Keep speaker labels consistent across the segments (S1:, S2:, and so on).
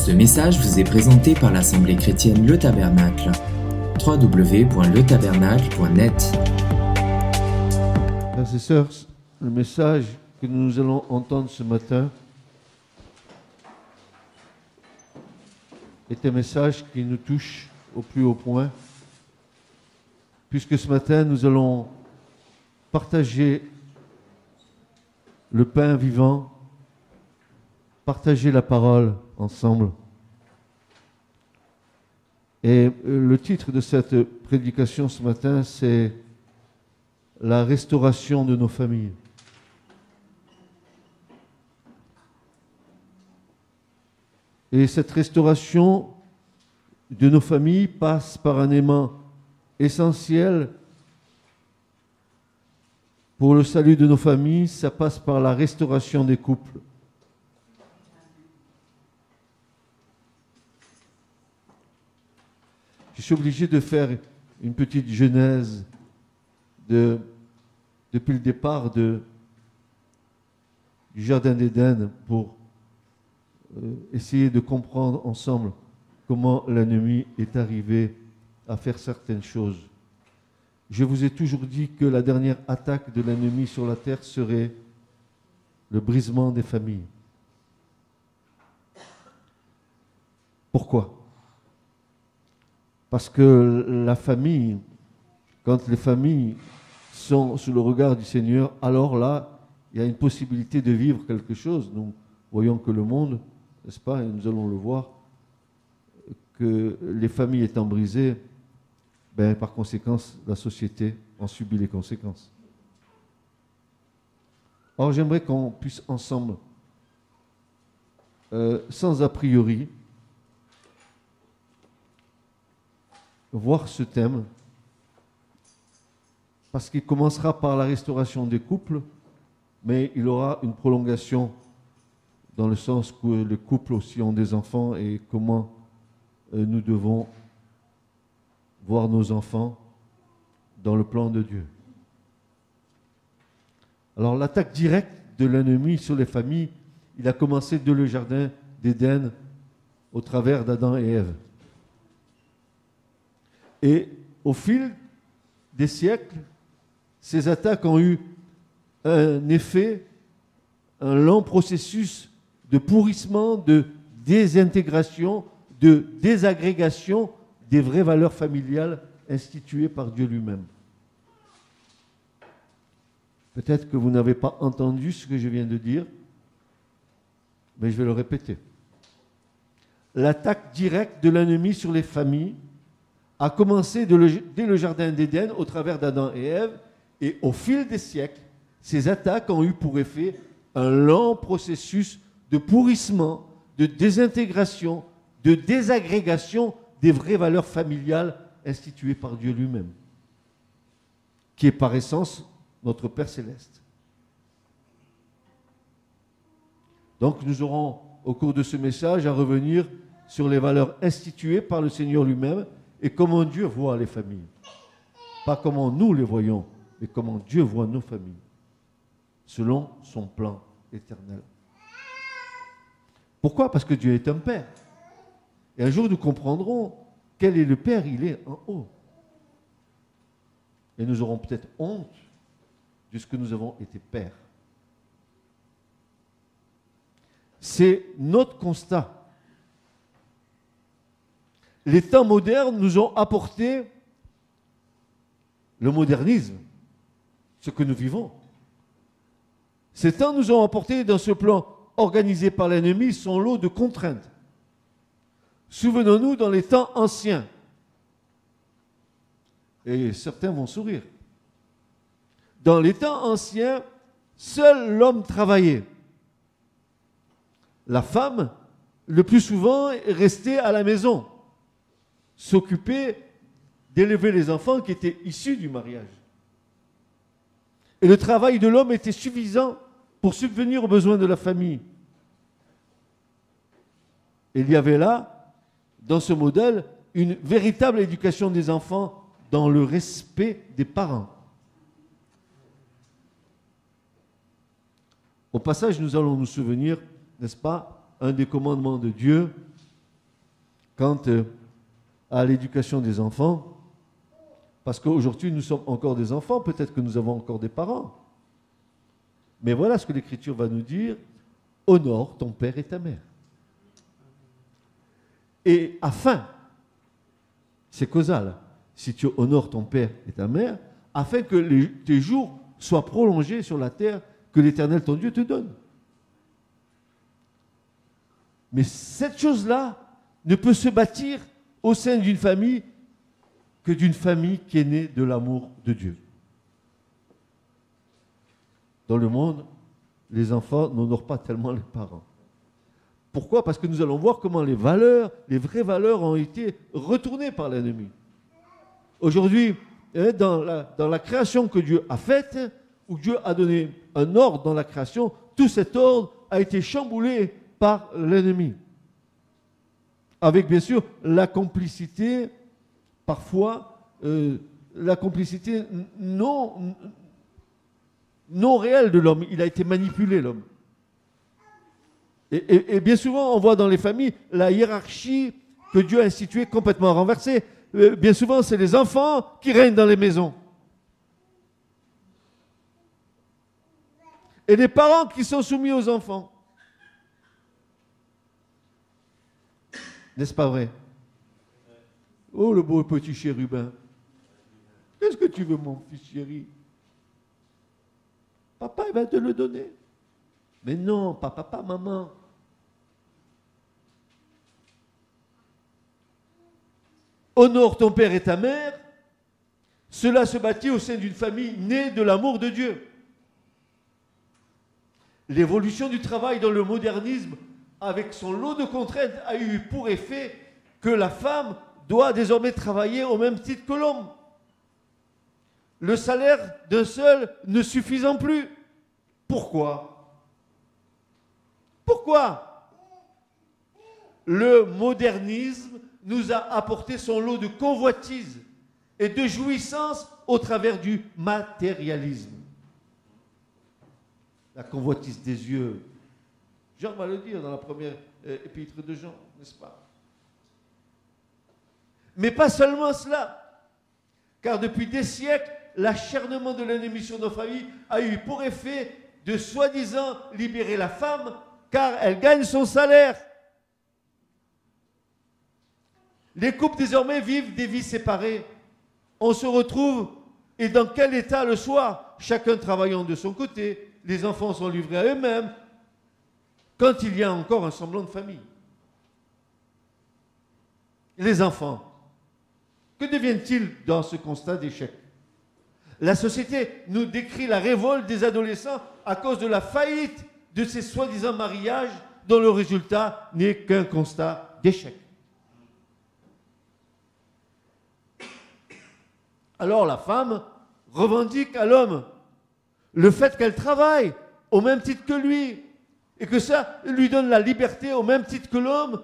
S1: Ce message vous est présenté par l'Assemblée chrétienne Le Tabernacle. www.letabernacle.net.
S2: Frères et sœurs, le message que nous allons entendre ce matin est un message qui nous touche au plus haut point, puisque ce matin nous allons partager le pain vivant, partager la parole ensemble. Et le titre de cette prédication ce matin, c'est la restauration de nos familles. Et cette restauration de nos familles passe par un élément essentiel pour le salut de nos familles, ça passe par la restauration des couples. Je suis obligé de faire une petite genèse depuis le départ du Jardin d'Éden pour essayer de comprendre ensemble comment l'ennemi est arrivé à faire certaines choses. Je vous ai toujours dit que la dernière attaque de l'ennemi sur la terre serait le brisement des familles. Pourquoi ? Parce que la famille, quand les familles sont sous le regard du Seigneur, alors là, il y a une possibilité de vivre quelque chose. Nous voyons que le monde, n'est-ce pas, et nous allons le voir, que les familles étant brisées, par conséquent, la société en subit les conséquences. Or, j'aimerais qu'on puisse ensemble, sans a priori, voir ce thème, parce qu'il commencera par la restauration des couples, mais il aura une prolongation dans le sens que les couples aussi ont des enfants et comment nous devons voir nos enfants dans le plan de Dieu. Alors l'attaque directe de l'ennemi sur les familles, il a commencé dès le Jardin d'Éden au travers d'Adam et Ève. Et au fil des siècles, ces attaques ont eu un effet, un lent processus de pourrissement, de désintégration, de désagrégation des vraies valeurs familiales instituées par Dieu lui-même. Peut-être que vous n'avez pas entendu ce que je viens de dire, mais je vais le répéter. L'attaque directe de l'ennemi sur les familles a commencé dès le Jardin d'Éden au travers d'Adam et Ève, et au fil des siècles, ces attaques ont eu pour effet un lent processus de pourrissement, de désintégration, de désagrégation des vraies valeurs familiales instituées par Dieu lui-même, qui est par essence notre Père céleste. Donc nous aurons au cours de ce message à revenir sur les valeurs instituées par le Seigneur lui-même et comment Dieu voit les familles. Pas comment nous les voyons, mais comment Dieu voit nos familles, selon son plan éternel. Pourquoi ? Parce que Dieu est un Père. Et un jour nous comprendrons quel est le Père, il est en haut. Et nous aurons peut-être honte de ce que nous avons été pères. C'est notre constat. Les temps modernes nous ont apporté le modernisme, ce que nous vivons. Ces temps nous ont apporté dans ce plan organisé par l'ennemi son lot de contraintes. Souvenons-nous dans les temps anciens, et certains vont sourire, dans les temps anciens, seul l'homme travaillait. La femme, le plus souvent, restait à la maison, s'occuper d'élever les enfants qui étaient issus du mariage. Et le travail de l'homme était suffisant pour subvenir aux besoins de la famille. Il y avait là, dans ce modèle, une véritable éducation des enfants dans le respect des parents. Au passage, nous allons nous souvenir, n'est-ce pas, un des commandements de Dieu, quant à l'éducation des enfants, parce qu'aujourd'hui nous sommes encore des enfants, peut-être que nous avons encore des parents. Mais voilà ce que l'Écriture va nous dire, honore ton père et ta mère. Et afin, c'est causal, si tu honores ton père et ta mère, afin que tes jours soient prolongés sur la terre que l'Éternel ton Dieu te donne. Mais cette chose-là ne peut se bâtir au sein d'une famille que d'une famille qui est née de l'amour de Dieu. Dans le monde, les enfants n'honorent pas tellement les parents. Pourquoi? Parce que nous allons voir comment les valeurs, les vraies valeurs ont été retournées par l'ennemi. Aujourd'hui, dans la création que Dieu a faite, où Dieu a donné un ordre dans la création, tout cet ordre a été chamboulé par l'ennemi. Avec bien sûr la complicité, parfois, la complicité non réelle de l'homme. Il a été manipulé, l'homme. Et bien souvent, on voit dans les familles la hiérarchie que Dieu a instituée complètement renversée. Bien souvent, c'est les enfants qui règnent dans les maisons. Et les parents qui sont soumis aux enfants. N'est-ce pas vrai? Oh, le beau petit chérubin. Qu'est-ce que tu veux, mon fils chéri? Papa, il va te le donner. Mais non, pas papa, maman. Honore ton père et ta mère. Cela se bâtit au sein d'une famille née de l'amour de Dieu. L'évolution du travail dans le modernisme, avec son lot de contraintes, a eu pour effet que la femme doit désormais travailler au même titre que l'homme. Le salaire d'un seul ne suffisant plus. Pourquoi? Pourquoi? Le modernisme nous a apporté son lot de convoitise et de jouissance au travers du matérialisme. La convoitise des yeux. Jean va le dire dans la première épître de Jean, n'est-ce pas? Mais pas seulement cela, car depuis des siècles, l'acharnement de l'ennemi sur nos familles a eu pour effet de soi-disant libérer la femme, car elle gagne son salaire. Les couples désormais vivent des vies séparées. On se retrouve, et dans quel état le soir? Chacun travaillant de son côté, les enfants sont livrés à eux-mêmes, quand il y a encore un semblant de famille. Les enfants, que deviennent-ils dans ce constat d'échec? La société nous décrit la révolte des adolescents à cause de la faillite de ces soi-disant mariages dont le résultat n'est qu'un constat d'échec. Alors la femme revendique à l'homme le fait qu'elle travaille au même titre que lui et que ça lui donne la liberté au même titre que l'homme,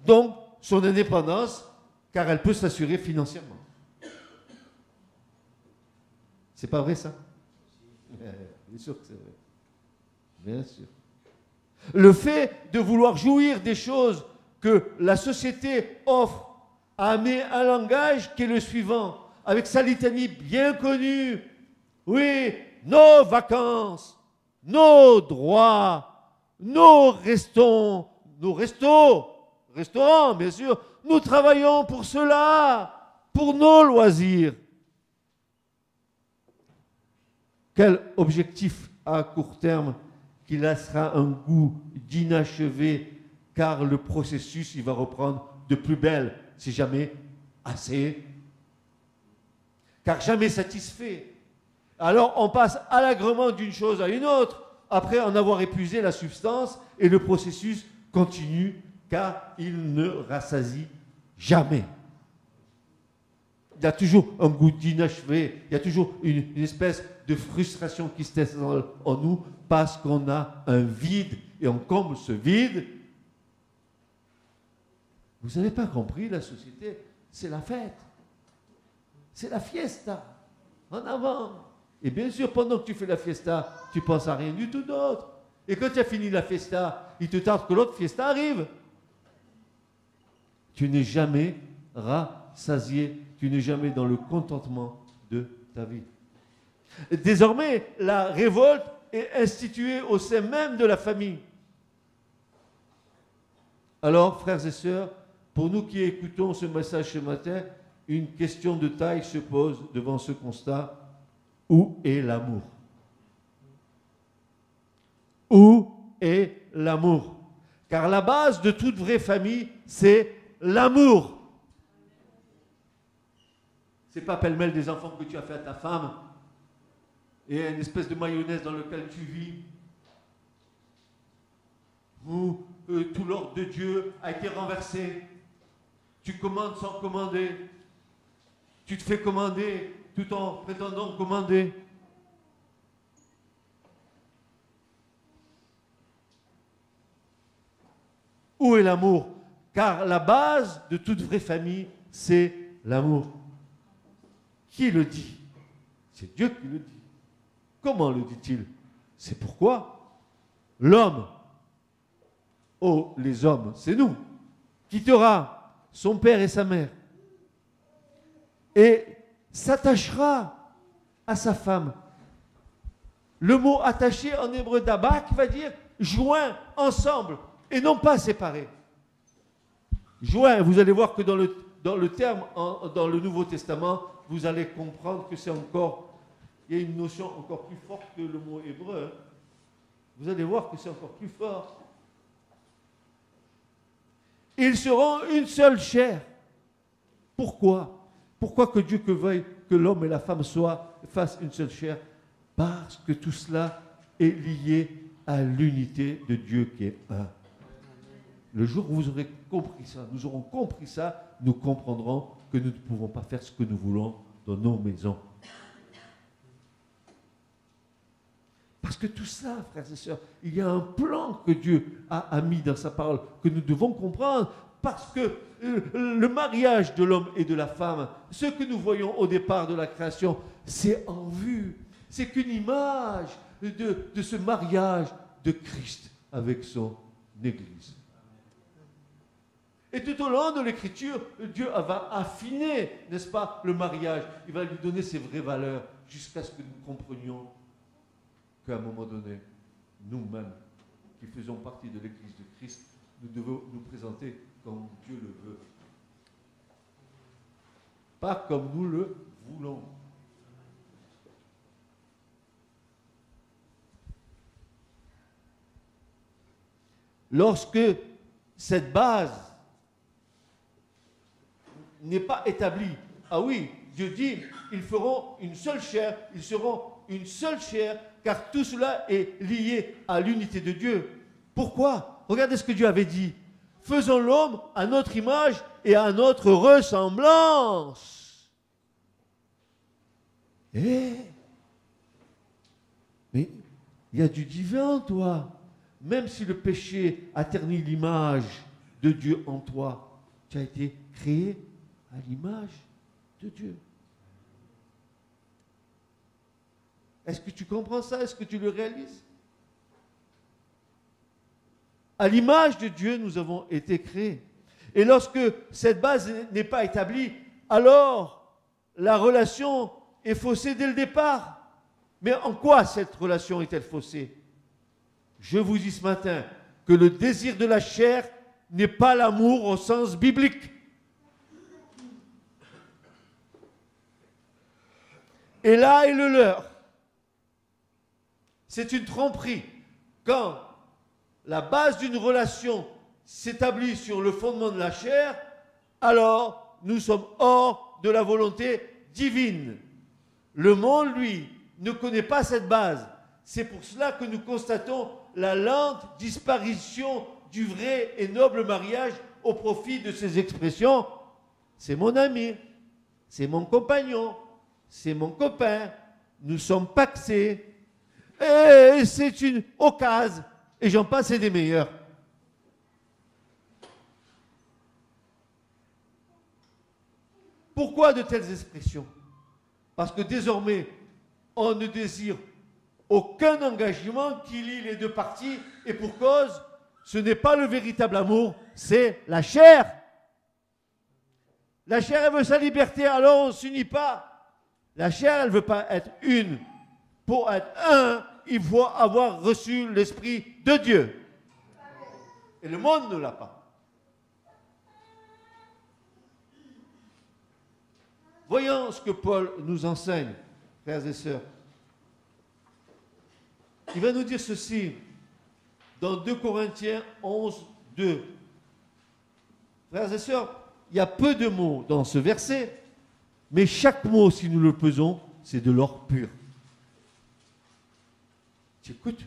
S2: donc son indépendance, car elle peut s'assurer financièrement. C'est pas vrai ça? Bien sûr que c'est vrai. Bien sûr. Le fait de vouloir jouir des choses que la société offre a amené un langage qui est le suivant, avec sa litanie bien connue. Oui, nos vacances, nos droits, nos restaurants, bien sûr, nous travaillons pour cela, pour nos loisirs. Quel objectif à court terme qui laissera un goût d'inachevé, car le processus, il va reprendre de plus belle, si jamais assez, car jamais satisfait. Alors on passe allègrement d'une chose à une autre, après en avoir épuisé la substance, et le processus continue, car il ne rassasie jamais. Il y a toujours un goût d'inachevé, il y a toujours une espèce de frustration qui se teste en nous parce qu'on a un vide et on comble ce vide. Vous n'avez pas compris, la société, c'est la fête, c'est la fiesta, en avant. Et bien sûr, pendant que tu fais la fiesta, tu penses à rien du tout d'autre. Et quand tu as fini la fiesta, il te tarde que l'autre fiesta arrive. tu n'es jamais rassasié, tu n'es jamais dans le contentement de ta vie. Désormais, la révolte est instituée au sein même de la famille. Alors, frères et sœurs, pour nous qui écoutons ce message ce matin, une question de taille se pose devant ce constat. Où est l'amour? Où est l'amour? Car la base de toute vraie famille, c'est l'amour. C'est pas pêle-mêle des enfants que tu as fait à ta femme et une espèce de mayonnaise dans laquelle tu vis. Où tout l'ordre de Dieu a été renversé. Tu commandes sans commander. Tu te fais commander tout en prétendant commander. Où est l'amour? Car la base de toute vraie famille, c'est l'amour. Qui le dit? C'est Dieu qui le dit. Comment le dit-il? C'est pourquoi l'homme, oh les hommes, c'est nous, quittera son père et sa mère et s'attachera à sa femme. Le mot attaché en hébreu dabak va dire joint ensemble et non pas séparés. Joint, vous allez voir que dans le terme, dans le Nouveau Testament, vous allez comprendre que c'est encore, il y a une notion encore plus forte que le mot hébreu. Vous allez voir que c'est encore plus fort. Ils seront une seule chair. Pourquoi? Pourquoi que Dieu veuille que l'homme et la femme fassent une seule chair? Parce que tout cela est lié à l'unité de Dieu qui est un. Le jour où vous aurez compris ça, nous aurons compris ça, nous comprendrons que nous ne pouvons pas faire ce que nous voulons dans nos maisons. Parce que tout ça, frères et sœurs, il y a un plan que Dieu a mis dans sa parole, que nous devons comprendre, parce que le mariage de l'homme et de la femme, ce que nous voyons au départ de la création, c'est en vue, c'est qu'une image de ce mariage de Christ avec son Église. Et tout au long de l'Écriture, Dieu va affiner, n'est-ce pas, le mariage. Il va lui donner ses vraies valeurs jusqu'à ce que nous comprenions qu'à un moment donné, nous-mêmes, qui faisons partie de l'Église de Christ, nous devons nous présenter comme Dieu le veut. Pas comme nous le voulons. Lorsque cette base n'est pas établie, ah oui, Dieu dit, ils feront une seule chair, ils seront une seule chair, car tout cela est lié à l'unité de Dieu. Pourquoi? Regardez ce que Dieu avait dit. Faisons l'homme à notre image et à notre ressemblance. Mais il y a du divin en toi. Même si le péché a terni l'image de Dieu en toi, tu as été créé à l'image de Dieu. Est-ce que tu comprends ça? Est-ce que tu le réalises? À l'image de Dieu, nous avons été créés. Et lorsque cette base n'est pas établie, alors la relation est faussée dès le départ. Mais en quoi cette relation est-elle faussée? Je vous dis ce matin que le désir de la chair n'est pas l'amour au sens biblique. Et là est le leur. C'est une tromperie. Quand la base d'une relation s'établit sur le fondement de la chair, alors nous sommes hors de la volonté divine. Le monde, lui, ne connaît pas cette base. C'est pour cela que nous constatons la lente disparition du vrai et noble mariage au profit de ces expressions. C'est mon ami, c'est mon compagnon, c'est mon copain, nous sommes pacsés, et c'est une occasion, et j'en passe et des meilleurs. Pourquoi de telles expressions? Parce que désormais, on ne désire aucun engagement qui lie les deux parties, et pour cause, ce n'est pas le véritable amour, c'est la chair. La chair, elle veut sa liberté, alors on ne s'unit pas. La chair, elle ne veut pas être une. Pour être un, il faut avoir reçu l'Esprit de Dieu. Et le monde ne l'a pas. Voyons ce que Paul nous enseigne, frères et sœurs. Il va nous dire ceci dans 2 Corinthiens 11, 2. Frères et sœurs, il y a peu de mots dans ce verset, mais chaque mot, si nous le pesons, c'est de l'or pur. Tu écoutes?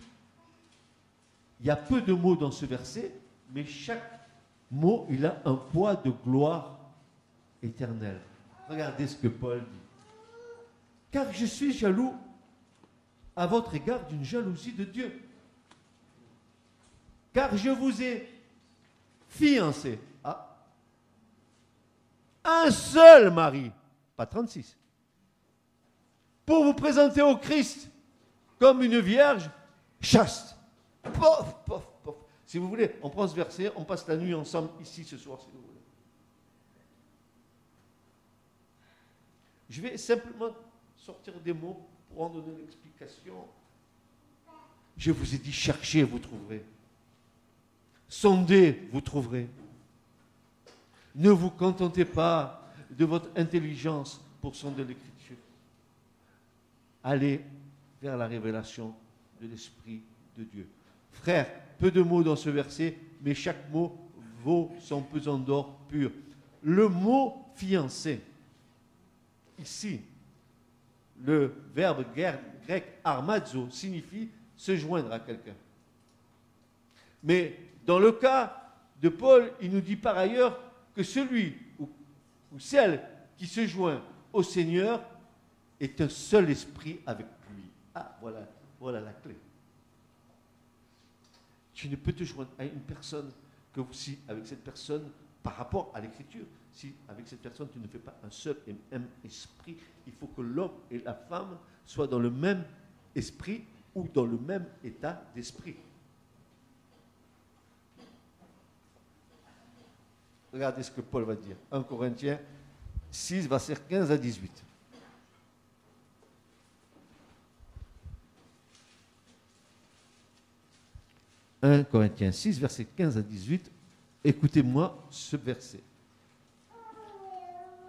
S2: Il y a peu de mots dans ce verset, mais chaque mot, il a un poids de gloire éternelle. Regardez ce que Paul dit. Car je suis jaloux à votre égard d'une jalousie de Dieu. Car je vous ai fiancé à un seul mari, pas 36, pour vous présenter au Christ comme une vierge chaste. Pof, pof, pof. Si vous voulez, on prend ce verset, on passe la nuit ensemble ici ce soir, si vous voulez. Je vais simplement sortir des mots pour en donner l'explication. Je vous ai dit, cherchez, vous trouverez. Sondez, vous trouverez. Ne vous contentez pas de votre intelligence pour sonder l'Écriture. Allez vers la révélation de l'Esprit de Dieu. Frères, peu de mots dans ce verset, mais chaque mot vaut son pesant d'or pur. Le mot fiancé, ici, le verbe grec armazo signifie se joindre à quelqu'un. Mais dans le cas de Paul, il nous dit par ailleurs que celui ou celle qui se joint au Seigneur est un seul esprit avec lui. Ah, voilà la clé. Tu ne peux te joindre à une personne que si avec cette personne, par rapport à l'Écriture, si avec cette personne tu ne fais pas un seul et même esprit, il faut que l'homme et la femme soient dans le même esprit ou dans le même état d'esprit. Regardez ce que Paul va dire. 1 Corinthiens 6, versets 15 à 18. « 1 Corinthiens 6, versets 15 à 18. Écoutez-moi ce verset.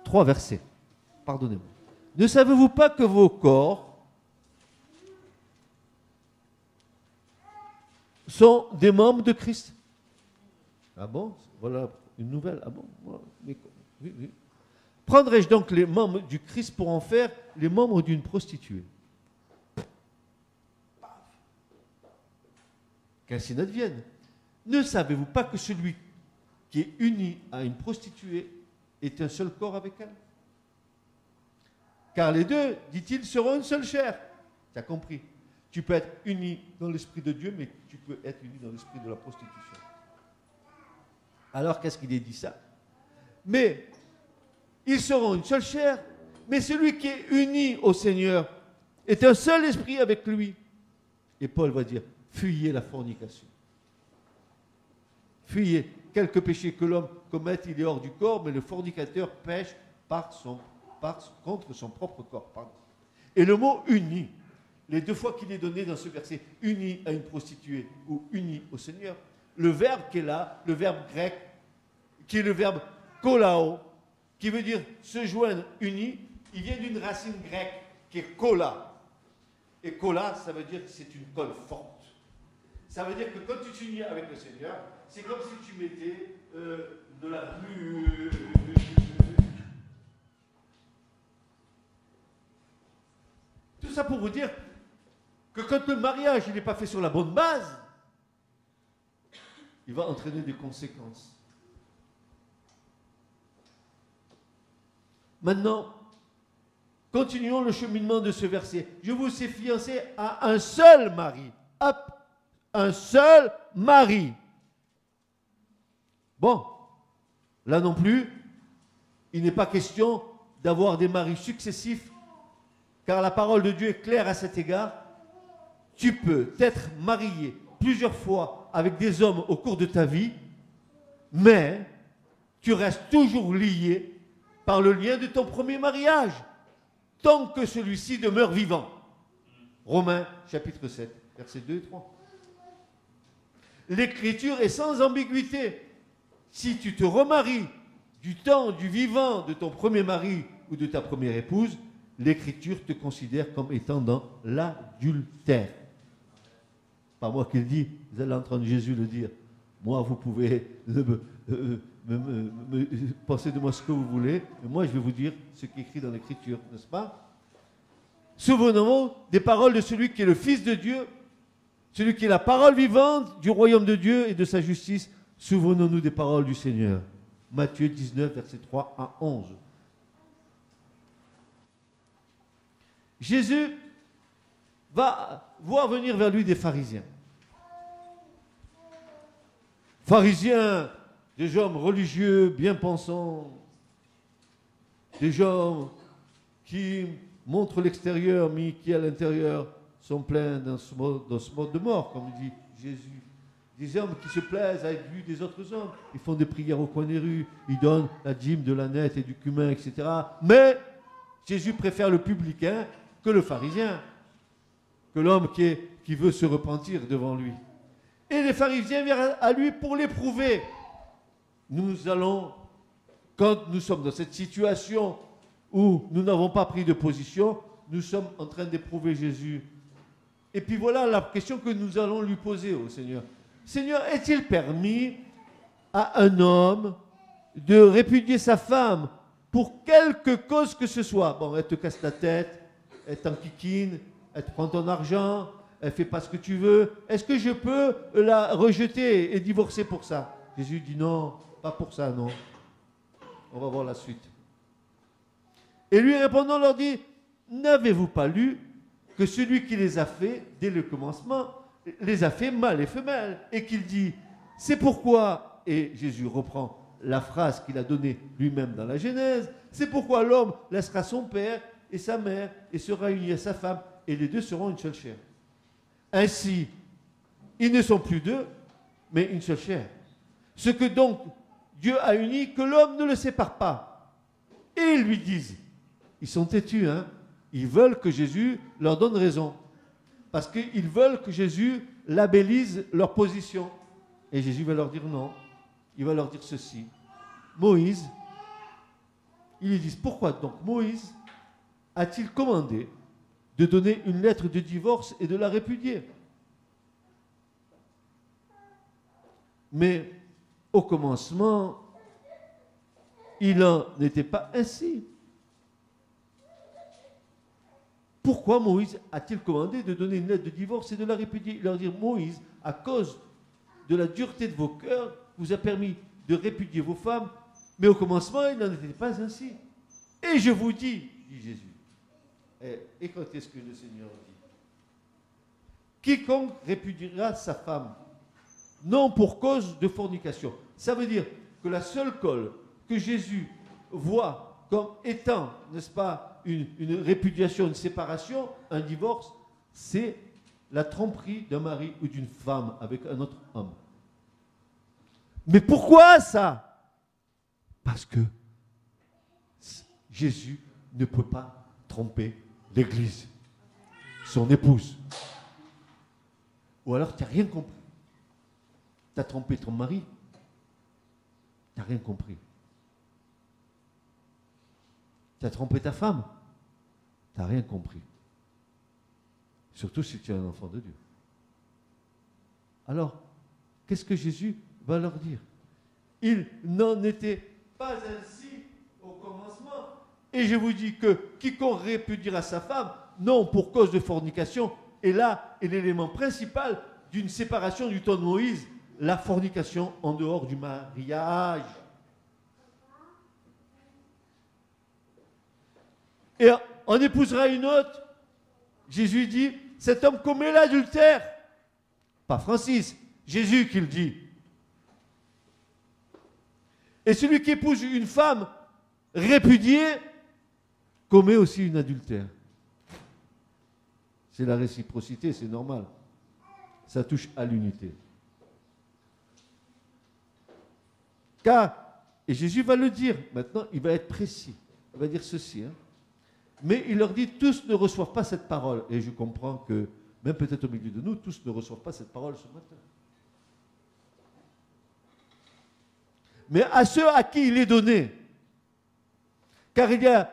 S2: 3 versets. Pardonnez-moi. Ne savez-vous pas que vos corps sont des membres de Christ? Ah bon? Voilà une nouvelle. Ah bon? Oui, oui. Prendrai-je donc les membres du Christ pour en faire les membres d'une prostituée? Qu'ainsi n'advienne. Ne savez-vous pas que celui qui est uni à une prostituée est un seul corps avec elle? Car les deux, dit-il, seront une seule chair. Tu as compris? Tu peux être uni dans l'esprit de Dieu, mais tu peux être uni dans l'esprit de la prostitution. Alors, qu'est-ce qu'il est dit ça? Mais ils seront une seule chair, mais celui qui est uni au Seigneur est un seul esprit avec lui. Et Paul va dire, fuyez la fornication. Fuyez. Quelque péché que l'homme commette, il est hors du corps, mais le fornicateur pêche contre son propre corps. Pardon. Et le mot uni, les deux fois qu'il est donné dans ce verset, uni à une prostituée ou uni au Seigneur, le verbe qui est là, le verbe grec, qui est le verbe kolao, qui veut dire se joindre, uni, il vient d'une racine grecque qui est kola. Et kola, ça veut dire que c'est une colle forte. Ça veut dire que quand tu t'unis avec le Seigneur, c'est comme si tu mettais de la glu. Tout ça pour vous dire que quand le mariage n'est pas fait sur la bonne base, il va entraîner des conséquences. Maintenant, continuons le cheminement de ce verset. Je vous ai fiancé à un seul mari. Hop, un seul mari. Bon, là non plus, il n'est pas question d'avoir des maris successifs, car la parole de Dieu est claire à cet égard. Tu peux t'être marié plusieurs fois avec des hommes au cours de ta vie, mais tu restes toujours lié par le lien de ton premier mariage, tant que celui-ci demeure vivant. Romains chapitre 7, versets 2 et 3. L'écriture est sans ambiguïté. Si tu te remaries du temps du vivant de ton premier mari ou de ta première épouse, l'écriture te considère comme étant dans l'adultère. Pas moi qui le dis, vous allez entendre Jésus le dire. Moi, vous pouvez penser de moi ce que vous voulez, mais moi, je vais vous dire ce qui est écrit dans l'écriture, n'est-ce pas? Souvenons-nous des paroles de celui qui est le Fils de Dieu, celui qui est la parole vivante du royaume de Dieu et de sa justice. Souvenons-nous des paroles du Seigneur. Matthieu 19, versets 3 à 11. Jésus va voir venir vers lui des pharisiens. Pharisiens, des hommes religieux, bien pensants, des gens qui montrent l'extérieur, mais qui à l'intérieur sont pleins dans ce mode de mort, comme dit Jésus. Des hommes qui se plaisent à être vus des autres hommes. Ils font des prières au coin des rues, ils donnent la dîme de l'ânette et du cumin, etc. Mais Jésus préfère le publicain que le pharisien, que l'homme qui veut se repentir devant lui. Et les pharisiens viennent à lui pour l'éprouver. Nous allons, quand nous sommes dans cette situation où nous n'avons pas pris de position, nous sommes en train d'éprouver Jésus. Et puis voilà la question que nous allons lui poser au Seigneur. Seigneur, est-il permis à un homme de répudier sa femme pour quelque cause que ce soit? Bon, elle te casse la tête, elle t'enquiquine, elle te prend ton argent, elle ne fait pas ce que tu veux. Est-ce que je peux la rejeter et divorcer pour ça? Jésus dit non, pas pour ça, non. On va voir la suite. Et lui répondant leur dit, n'avez-vous pas lu que celui qui les a fait, dès le commencement, les a fait mâles et femelles, et qu'il dit, c'est pourquoi, et Jésus reprend la phrase qu'il a donnée lui-même dans la Genèse, c'est pourquoi l'homme laissera son père et sa mère et sera uni à sa femme, et les deux seront une seule chair. Ainsi, ils ne sont plus deux, mais une seule chair. Ce que donc Dieu a uni, que l'homme ne le sépare pas. Et ils lui disent, ils sont têtus, hein, ils veulent que Jésus leur donne raison. Parce qu'ils veulent que Jésus labellise leur position. Et Jésus va leur dire non. Il va leur dire ceci. Moïse, ils lui disent, pourquoi donc Moïse a-t-il commandé de donner une lettre de divorce et de la répudier? Mais au commencement, il n'en était pas ainsi. Pourquoi Moïse a-t-il commandé de donner une lettre de divorce et de la répudier? Il leur dit, Moïse, à cause de la dureté de vos cœurs, vous a permis de répudier vos femmes, mais au commencement, il n'en était pas ainsi. Et je vous dis, dit Jésus, écoutez ce que le Seigneur dit. Quiconque répudiera sa femme, non pour cause de fornication. Ça veut dire que la seule cause que Jésus voit comme étant, n'est-ce pas, une répudiation, une séparation, un divorce, c'est la tromperie d'un mari ou d'une femme avec un autre homme. Mais pourquoi ça? Parce que Jésus ne peut pas tromper l'Église, son épouse. Ou alors tu n'as rien compris. Tu as trompé ton mari, tu n'as rien compris. Tu as trompé ta femme, tu n'as rien compris. Surtout si tu es un enfant de Dieu. Alors, qu'est-ce que Jésus va leur dire? Il n'en était pas ainsi au commencement. Et je vous dis que quiconque répudiera sa femme, non pour cause de fornication, et là est l'élément principal d'une séparation du temps de Moïse, la fornication en dehors du mariage. Et on épousera une autre. Jésus dit, cet homme commet l'adultère. Pas Francis, Jésus qui le dit. Et celui qui épouse une femme répudiée commet aussi une adultère. C'est la réciprocité, c'est normal. Ça touche à l'unité. Car Et Jésus va le dire. Maintenant, il va être précis. Il va dire ceci. Mais il leur dit, tous ne reçoivent pas cette parole. Et je comprends que, même peut-être au milieu de nous, tous ne reçoivent pas cette parole ce matin. Mais à ceux à qui il est donné, car il y a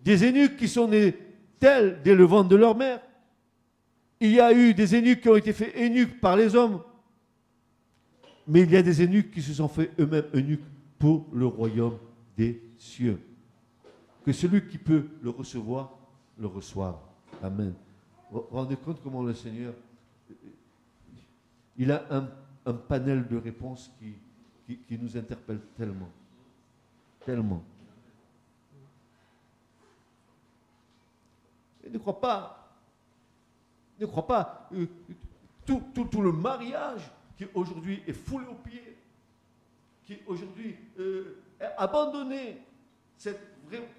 S2: des eunuques qui sont nés tels dès le ventre de leur mère. Il y a eu des eunuques qui ont été faits eunuques par les hommes. Mais il y a des eunuques qui se sont faits eux-mêmes eunuques pour le royaume des cieux. Que celui qui peut le recevoir, le reçoive. Amen. Vous vous rendez compte comment le Seigneur, il a un panel de réponses qui nous interpelle tellement. Tellement. Et ne crois pas, tout le mariage qui aujourd'hui est foulé aux pieds, qui aujourd'hui est abandonné,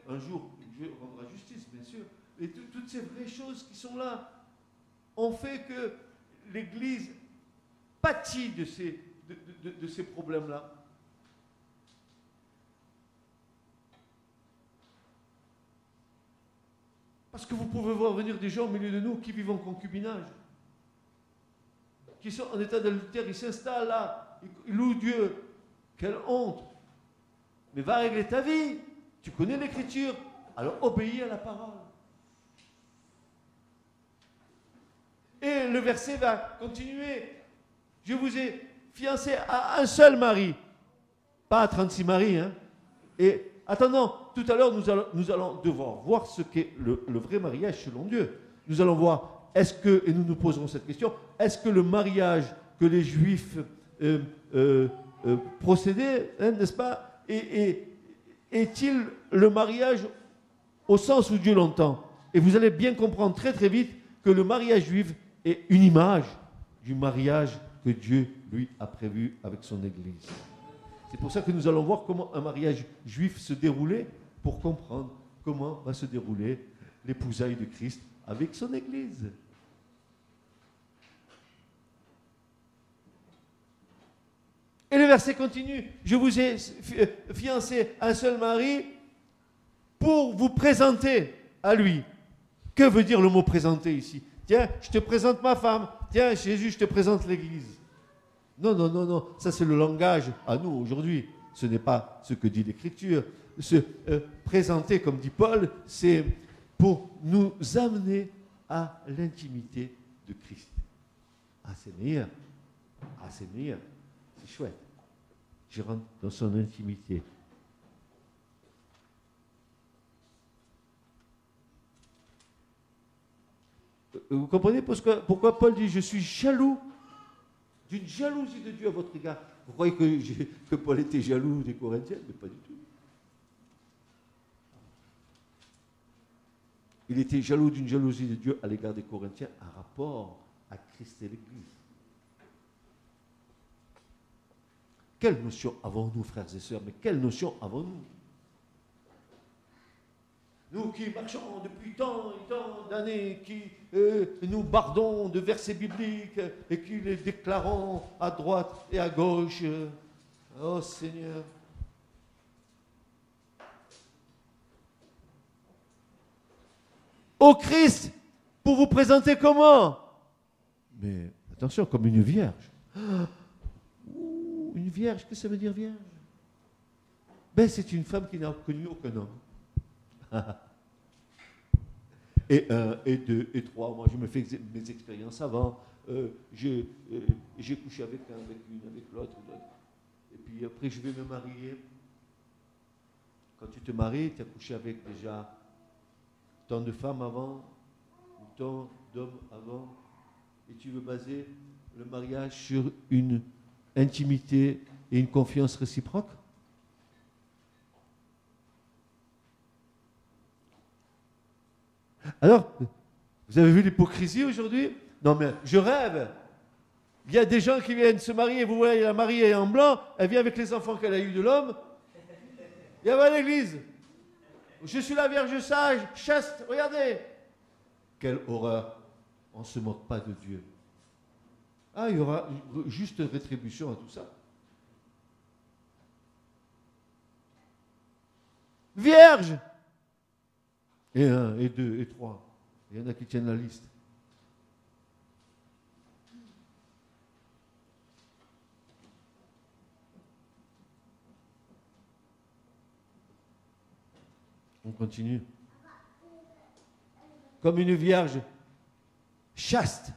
S2: un jour Dieu rendra justice, bien sûr, et toutes ces vraies choses qui sont là ont fait que l'Église pâtit de ces problèmes-là. Parce que vous pouvez voir venir des gens au milieu de nous qui vivent en concubinage, qui sont en état d'adultère, ils s'installent là, ils louent Dieu. Quelle honte! Mais va régler ta vie. Tu connais l'Écriture, alors obéis à la parole. Et le verset va continuer. Je vous ai fiancé à un seul mari, pas à 36 maris. Et attendant, tout à l'heure, nous allons devoir voir ce qu'est le vrai mariage selon Dieu. Nous allons voir, et nous nous poserons cette question, est-ce que le mariage que les Juifs procédaient, n'est-ce pas, est-il le mariage au sens où Dieu l'entend? Et vous allez bien comprendre très très vite que le mariage juif est une image du mariage que Dieu, lui, a prévu avec son Église. C'est pour ça que nous allons voir comment un mariage juif se déroulait pour comprendre comment va se dérouler l'épousaille de Christ avec son Église. Et le verset continue. Je vous ai fiancé un seul mari pour vous présenter à lui. Que veut dire le mot présenter ici? Tiens, je te présente ma femme. Tiens, Jésus, je te présente l'Église. Non, non, non, non. Ça, c'est le langage à nous aujourd'hui. Ce n'est pas ce que dit l'Écriture. Se présenter, comme dit Paul, c'est pour nous amener à l'intimité de Christ. Ah, c'est meilleur. Ah, c'est meilleur. C'est chouette. Je rentre dans son intimité. Vous comprenez pourquoi Paul dit « Je suis jaloux d'une jalousie de Dieu à votre égard ». Vous croyez que Paul était jaloux des Corinthiens? Mais pas du tout. Il était jaloux d'une jalousie de Dieu à l'égard des Corinthiens en rapport à Christ et l'Église. Quelle notion avons-nous, frères et sœurs? Mais quelle notion avons-nous? Nous qui marchons depuis tant et tant d'années, qui nous bardons de versets bibliques et qui les déclarons à droite et à gauche. Oh Seigneur. Au Christ, pour vous présenter comment? Mais attention, comme une vierge. Une vierge, qu'est-ce que ça veut dire vierge? Ben, c'est une femme qui n'a connu aucun homme. Et un, et deux, et trois. Moi, je me fais mes expériences avant. J'ai couché avec un, avec une, avec l'autre. Et puis après, je vais me marier. Quand tu te maries, tu as couché avec déjà tant de femmes avant, ou tant d'hommes avant. Et tu veux baser le mariage sur une intimité et une confiance réciproque? Alors, vous avez vu l'hypocrisie aujourd'hui? Non mais, je rêve. Il y a des gens qui viennent se marier, vous voyez la mariée en blanc, elle vient avec les enfants qu'elle a eus de l'homme, et elle va à l'église. Je suis la Vierge sage, chaste, regardez. Quelle horreur. On ne se moque pas de Dieu. Ah, il y aura juste rétribution à tout ça. vierge. Et 1, et 2, et 3. Il y en a qui tiennent la liste. On continue. Comme une vierge chaste.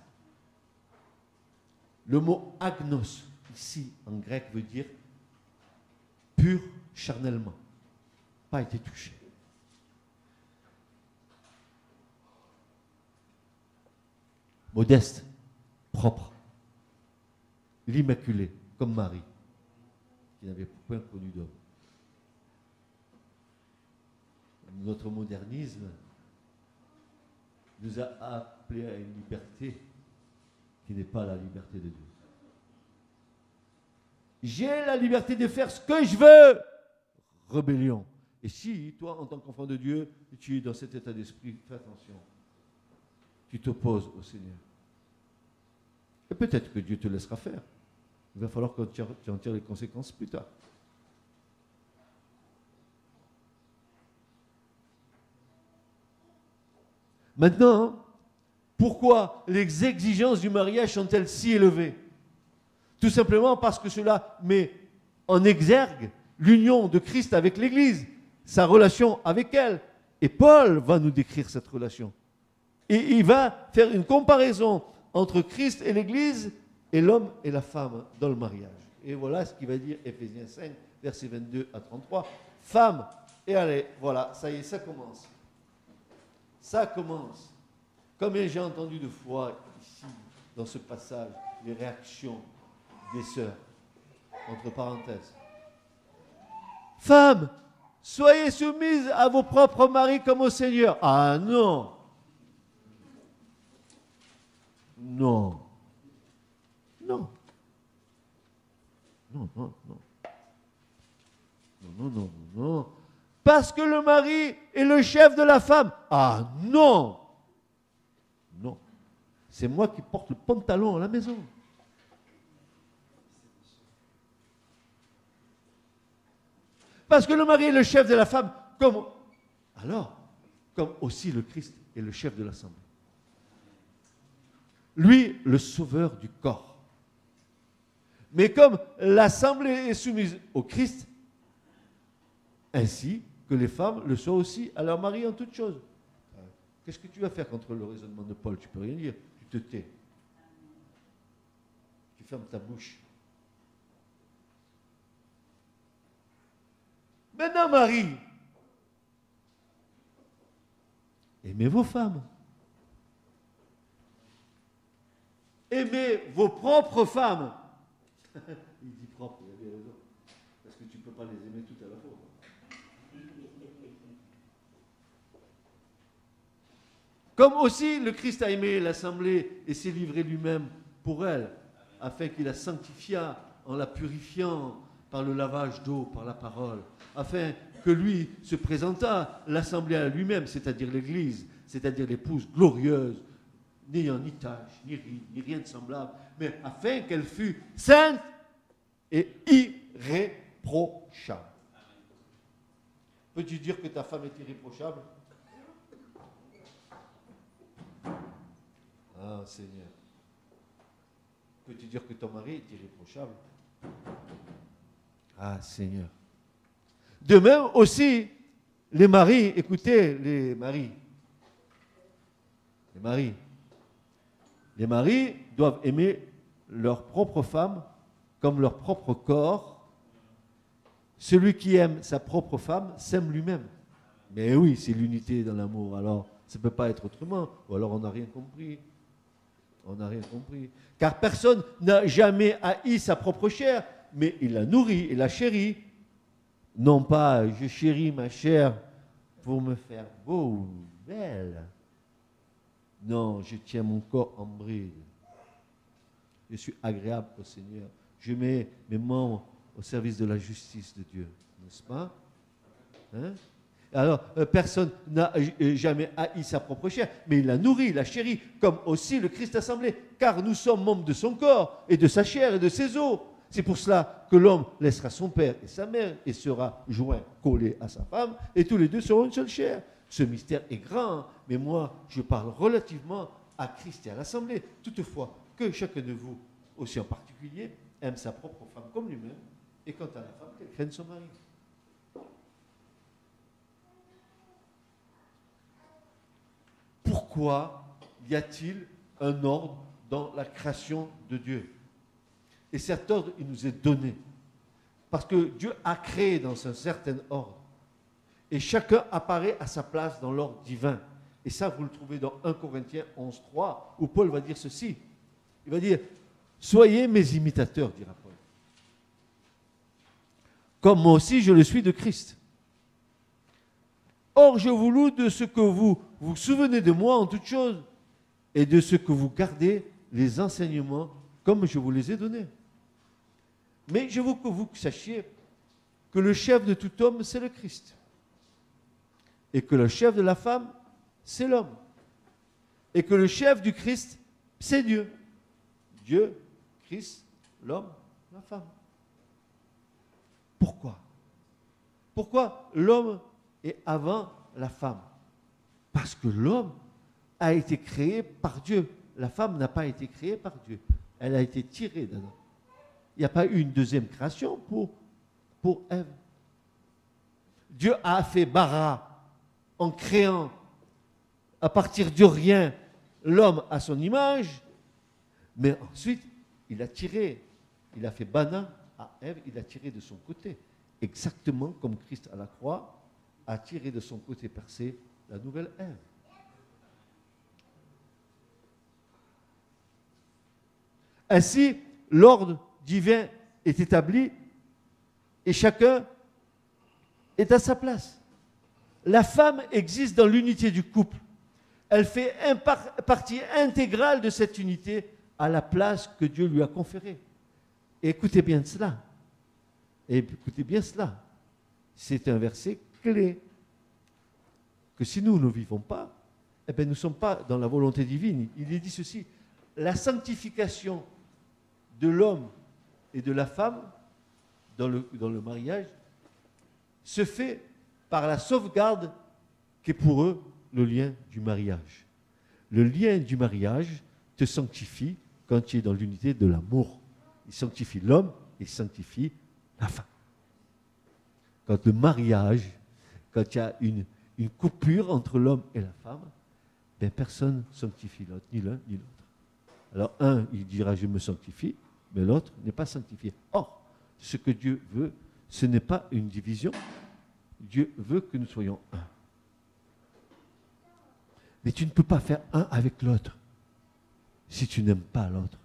S2: Le mot agnos, ici en grec, veut dire pur charnellement. Pas été touché. Modeste, propre. L'immaculée, comme Marie, qui n'avait point connu d'homme. Notre modernisme nous a appelés à une liberté qui n'est pas la liberté de Dieu. J'ai la liberté de faire ce que je veux. Rébellion. Et si, toi, en tant qu'enfant de Dieu, tu es dans cet état d'esprit, fais attention. Tu t'opposes au Seigneur. Et peut-être que Dieu te laissera faire. Il va falloir que tu en tires les conséquences plus tard. Maintenant, pourquoi les exigences du mariage sont-elles si élevées? Tout simplement parce que cela met en exergue l'union de Christ avec l'Église, sa relation avec elle. Et Paul va nous décrire cette relation. Et il va faire une comparaison entre Christ et l'Église et l'homme et la femme dans le mariage. Et voilà ce qu'il va dire Éphésiens 5, versets 22 à 33. Femme, et allez, voilà, ça y est, ça commence. Ça commence. Combien j'ai entendu de fois ici, dans ce passage, les réactions des sœurs, entre parenthèses. Femmes, soyez soumises à vos propres maris comme au Seigneur. Ah non. Non. Non. Non, non, non. Non, non, non, non. Parce que le mari est le chef de la femme. Ah non. Non. C'est moi qui porte le pantalon à la maison. Parce que le mari est le chef de la femme, comme aussi le Christ est le chef de l'assemblée. Lui, le sauveur du corps. Mais comme l'assemblée est soumise au Christ, ainsi que les femmes le sont aussi à leur mari en toutes choses. Qu'est-ce que tu vas faire contre le raisonnement de Paul? Tu ne peux rien dire, tu te tais. Tu fermes ta bouche. Maintenant, Marie, aimez vos femmes. Aimez vos propres femmes. Il dit propre, il avait raison. Parce que tu ne peux pas les aimer toutes à la fois. Comme aussi le Christ a aimé l'assemblée et s'est livré lui-même pour elle, afin qu'il la sanctifia en la purifiant par le lavage d'eau, par la parole, afin que lui se présentât l'assemblée à lui-même, c'est-à-dire l'Église, c'est-à-dire l'épouse glorieuse, n'ayant ni tache, ni ride, ni rien de semblable, mais afin qu'elle fût sainte et irréprochable. Peux-tu dire que ta femme est irréprochable? Ah, Seigneur. Peux-tu dire que ton mari est irréprochable? Ah, Seigneur. De même aussi, les maris, écoutez, les maris. Les maris doivent aimer leur propre femme comme leur propre corps. Celui qui aime sa propre femme s'aime lui-même. Mais oui, c'est l'unité dans l'amour. Alors, ça ne peut pas être autrement. Ou alors, on n'a rien compris. On n'a rien compris. Car personne n'a jamais haï sa propre chair, mais il la nourrit et la chérit. Non pas, je chéris ma chair pour me faire beau ou belle. Non, je tiens mon corps en bride. Je suis agréable au Seigneur. Je mets mes membres au service de la justice de Dieu. N'est-ce pas? Hein? Alors, personne n'a jamais haï sa propre chair, mais il la nourrit, il la chérit, comme aussi le Christ assemblé, car nous sommes membres de son corps, et de sa chair, et de ses os. C'est pour cela que l'homme laissera son père et sa mère et sera joint, collé à sa femme, et tous les deux seront une seule chair. Ce mystère est grand, mais moi, je parle relativement à Christ et à l'Assemblée. Toutefois, que chacun de vous, aussi en particulier, aime sa propre femme comme lui-même, et quant à la femme, qu'elle craigne son mari. Pourquoi y a-t-il un ordre dans la création de Dieu? Et cet ordre, il nous est donné. Parce que Dieu a créé dans un certain ordre. Et chacun apparaît à sa place dans l'ordre divin. Et ça, vous le trouvez dans 1 Corinthiens 11.3, où Paul va dire ceci. Il va dire, soyez mes imitateurs, dira Paul. Comme moi aussi, je le suis de Christ. Or, je vous loue de ce que vous vous souvenez de moi en toutes choses, et de ce que vous gardez les enseignements comme je vous les ai donnés. Mais je veux que vous sachiez que le chef de tout homme, c'est le Christ. Et que le chef de la femme, c'est l'homme. Et que le chef du Christ, c'est Dieu. Dieu, Christ, l'homme, la femme. Pourquoi? Pourquoi l'homme est avant la femme? Parce que l'homme a été créé par Dieu. La femme n'a pas été créée par Dieu. Elle a été tirée d'un homme. Il n'y a pas eu une deuxième création pour Ève. Dieu a fait bara en créant à partir de rien l'homme à son image, mais ensuite il a tiré, il a fait bana à Ève, il a tiré de son côté, exactement comme Christ à la croix a tiré de son côté percé la nouvelle Ève. Ainsi, l'ordre divin est établi et chacun est à sa place. La femme existe dans l'unité du couple. Elle fait partie intégrale de cette unité à la place que Dieu lui a conférée. Et écoutez bien cela. Et écoutez bien cela. C'est un verset clé. Que si nous ne vivons pas, eh bien, nous ne sommes pas dans la volonté divine. Il est dit ceci. La sanctification de l'homme et de la femme dans le mariage se fait par la sauvegarde qui est pour eux le lien du mariage. Le lien du mariage te sanctifie quand tu es dans l'unité de l'amour. Il sanctifie l'homme et il sanctifie la femme. Quand le mariage, quand il y a une coupure entre l'homme et la femme, ben personne ne sanctifie l'autre, ni l'un ni l'autre. Alors un, il dira je me sanctifie, mais l'autre n'est pas sanctifié. Or, ce que Dieu veut, ce n'est pas une division. Dieu veut que nous soyons un. Mais tu ne peux pas faire un avec l'autre si tu n'aimes pas l'autre.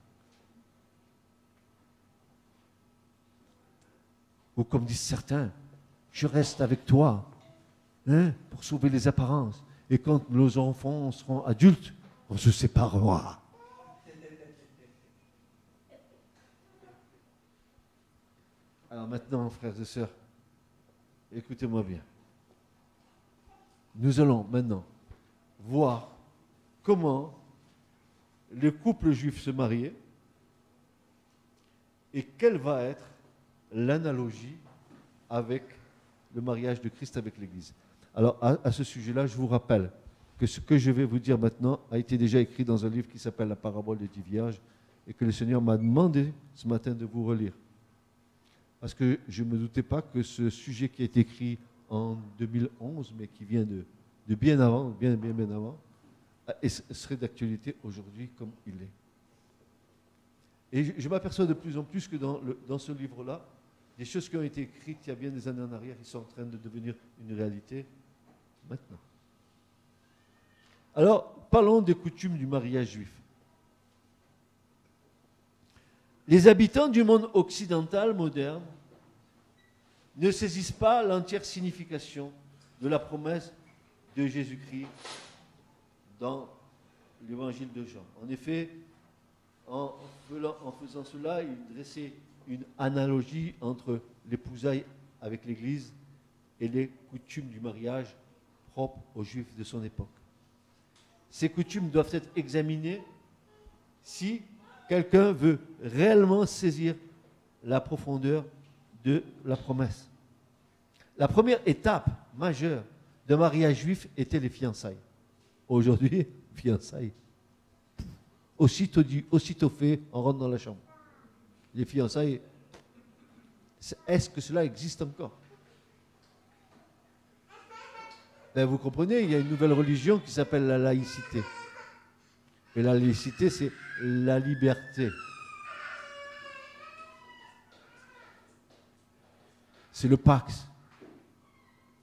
S2: Ou comme disent certains, je reste avec toi pour sauver les apparences. Et quand nos enfants seront adultes, on se séparera. Alors maintenant, frères et sœurs, écoutez-moi bien. Nous allons maintenant voir comment le couple juif se mariait et quelle va être l'analogie avec le mariage de Christ avec l'Église. Alors, à ce sujet-là, je vous rappelle que ce que je vais vous dire maintenant a été déjà écrit dans un livre qui s'appelle La parabole des 10 vierges et que le Seigneur m'a demandé ce matin de vous relire. Parce que je ne me doutais pas que ce sujet qui est écrit en 2011, mais qui vient de bien avant, bien avant, serait d'actualité aujourd'hui comme il est. Et je m'aperçois de plus en plus que dans ce livre-là, des choses qui ont été écrites il y a bien des années en arrière, qui sont en train de devenir une réalité maintenant. Alors, parlons des coutumes du mariage juif. Les habitants du monde occidental moderne ne saisissent pas l'entière signification de la promesse de Jésus-Christ dans l'évangile de Jean. En effet, en faisant cela, il dressait une analogie entre l'épousaille avec l'Église et les coutumes du mariage propres aux Juifs de son époque. Ces coutumes doivent être examinées si quelqu'un veut réellement saisir la profondeur de la promesse. La première étape majeure d'un mariage juif était les fiançailles. Aujourd'hui, fiançailles. Aussitôt dit, aussitôt fait, on rentre dans la chambre. Les fiançailles, est-ce que cela existe encore? Ben, vous comprenez, il y a une nouvelle religion qui s'appelle la laïcité. Et la laïcité, c'est la liberté. C'est le Pax.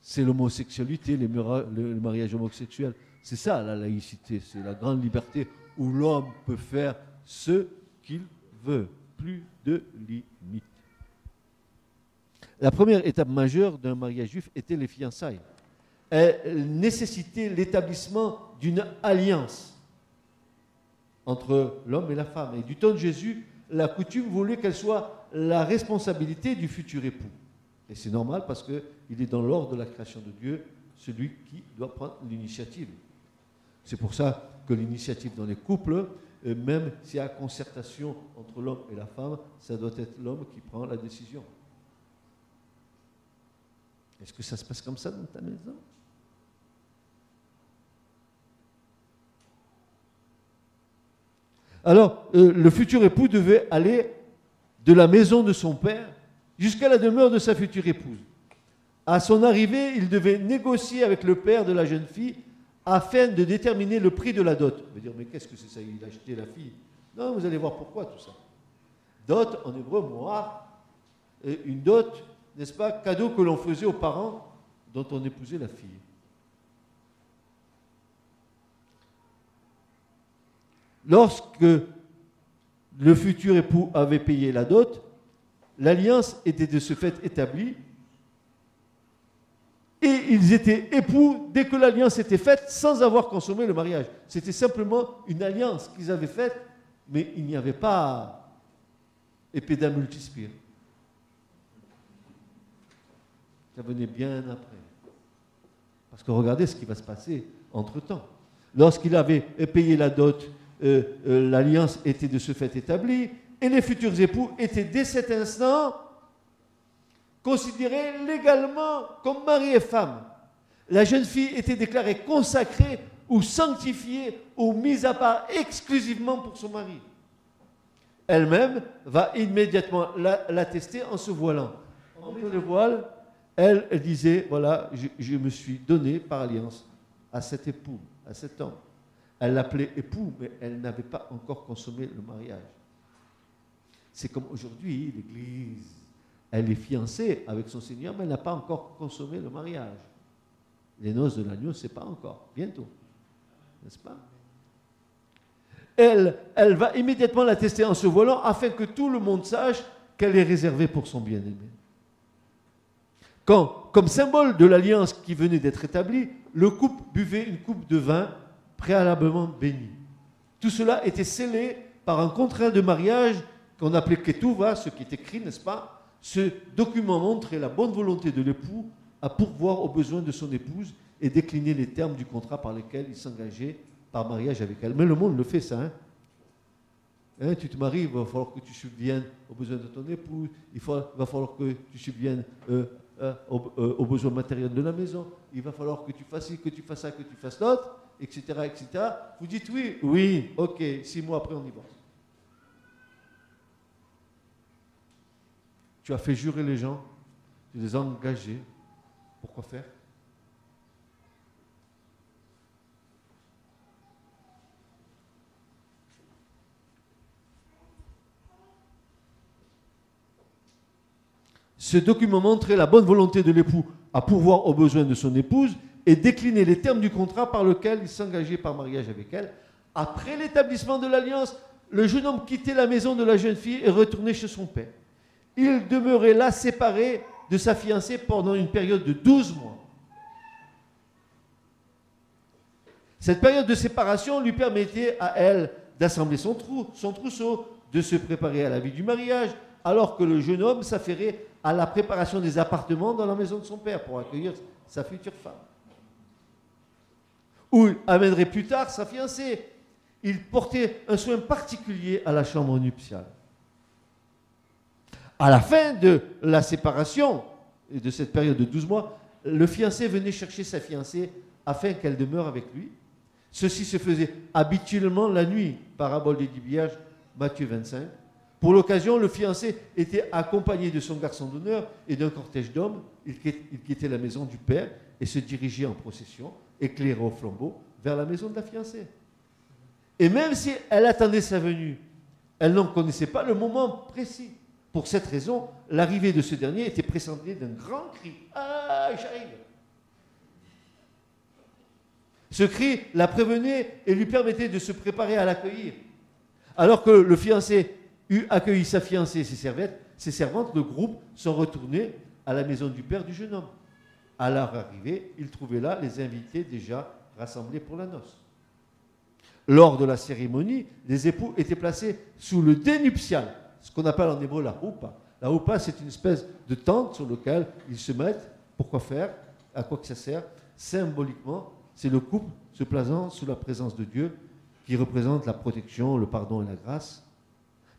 S2: C'est l'homosexualité, le mariage homosexuel. C'est ça la laïcité, c'est la grande liberté où l'homme peut faire ce qu'il veut, plus de limites. La première étape majeure d'un mariage juif était les fiançailles. Elle nécessitait l'établissement d'une alliance entre l'homme et la femme. Et du temps de Jésus, la coutume voulait qu'elle soit la responsabilité du futur époux. Et c'est normal parce qu'il est dans l'ordre de la création de Dieu, celui qui doit prendre l'initiative. C'est pour ça que l'initiative dans les couples, même s'il y a concertation entre l'homme et la femme, ça doit être l'homme qui prend la décision. Est-ce que ça se passe comme ça dans ta maison? Alors, le futur époux devait aller de la maison de son père jusqu'à la demeure de sa future épouse. À son arrivée, il devait négocier avec le père de la jeune fille afin de déterminer le prix de la dot. On va dire, mais qu'est-ce que c'est ça? Il a acheté la fille. Non, vous allez voir pourquoi tout ça. Dot, en hébreu, moar, une dot, n'est-ce pas, cadeau que l'on faisait aux parents dont on épousait la fille. Lorsque le futur époux avait payé la dot, l'alliance était de ce fait établie et ils étaient époux dès que l'alliance était faite sans avoir consommé le mariage. C'était simplement une alliance qu'ils avaient faite, mais il n'y avait pas épée d'un multispire. Ça venait bien après. Parce que regardez ce qui va se passer entre-temps. Lorsqu'il avait payé la dot, l'alliance était de ce fait établie et les futurs époux étaient dès cet instant considérés légalement comme mari et femme. La jeune fille était déclarée consacrée ou sanctifiée ou mise à part exclusivement pour son mari. Elle-même va immédiatement l'attester en se voilant. En mettant le voile, elle disait, voilà, je me suis donné par alliance à cet époux, à cet homme. Elle l'appelait époux, mais elle n'avait pas encore consommé le mariage. C'est comme aujourd'hui, l'Église, elle est fiancée avec son Seigneur, mais elle n'a pas encore consommé le mariage. Les noces de l'agneau, ce n'est pas encore, bientôt, n'est-ce pas? Elle va immédiatement l'attester en se voilant afin que tout le monde sache qu'elle est réservée pour son bien-aimé. Quand, comme symbole de l'alliance qui venait d'être établie, le couple buvait une coupe de vin préalablement béni. Tout cela était scellé par un contrat de mariage qu'on appelait Ketouva, ce qui est écrit, n'est-ce pas? Ce document montrait la bonne volonté de l'époux à pourvoir aux besoins de son épouse et décliner les termes du contrat par lesquels il s'engageait par mariage avec elle. Mais le monde le fait, ça. Tu te maries, il va falloir que tu subviennes aux besoins de ton épouse, il va falloir que tu subviennes aux besoins matériels de la maison, il va falloir que tu fasses ci, que tu fasses ça, que tu fasses l'autre, etc., etc. Vous dites oui, oui, ok, 6 mois après on divorce. Tu as fait jurer les gens, tu les as engagés. Pourquoi faire? Ce document montrait la bonne volonté de l'époux à pourvoir aux besoins de son épouse et décliner les termes du contrat par lequel il s'engageait par mariage avec elle. Après l'établissement de l'alliance, le jeune homme quittait la maison de la jeune fille et retournait chez son père. Il demeurait là séparé de sa fiancée pendant une période de 12 mois. Cette période de séparation lui permettait à elle d'assembler son trousseau, de se préparer à la vie du mariage, alors que le jeune homme s'affairait à la préparation des appartements dans la maison de son père pour accueillir sa future femme. Où il amènerait plus tard sa fiancée. Il portait un soin particulier à la chambre nuptiale. À la fin de la séparation, et de cette période de 12 mois, le fiancé venait chercher sa fiancée afin qu'elle demeure avec lui. Ceci se faisait habituellement la nuit, parabole des 10 villages, Matthieu 25. Pour l'occasion, le fiancé était accompagné de son garçon d'honneur et d'un cortège d'hommes. Il quittait la maison du père et se dirigeait en procession, éclairé au flambeau, vers la maison de la fiancée. Et même si elle attendait sa venue, elle n'en connaissait pas le moment précis. Pour cette raison, l'arrivée de ce dernier était précédée d'un grand cri. « Ah, j'arrive !» Ce cri la prévenait et lui permettait de se préparer à l'accueillir. Alors que le fiancé eut accueilli sa fiancée et ses servantes, le groupe s'en retournait à la maison du père du jeune homme. À leur arrivée, il trouvait là les invités déjà rassemblés pour la noce. Lors de la cérémonie, les époux étaient placés sous le dais nuptial, ce qu'on appelle en hébreu la houpa. La houpa, c'est une espèce de tente sur laquelle ils se mettent. Pourquoi faire? À quoi que ça sert? Symboliquement, c'est le couple se plaçant sous la présence de Dieu qui représente la protection, le pardon et la grâce.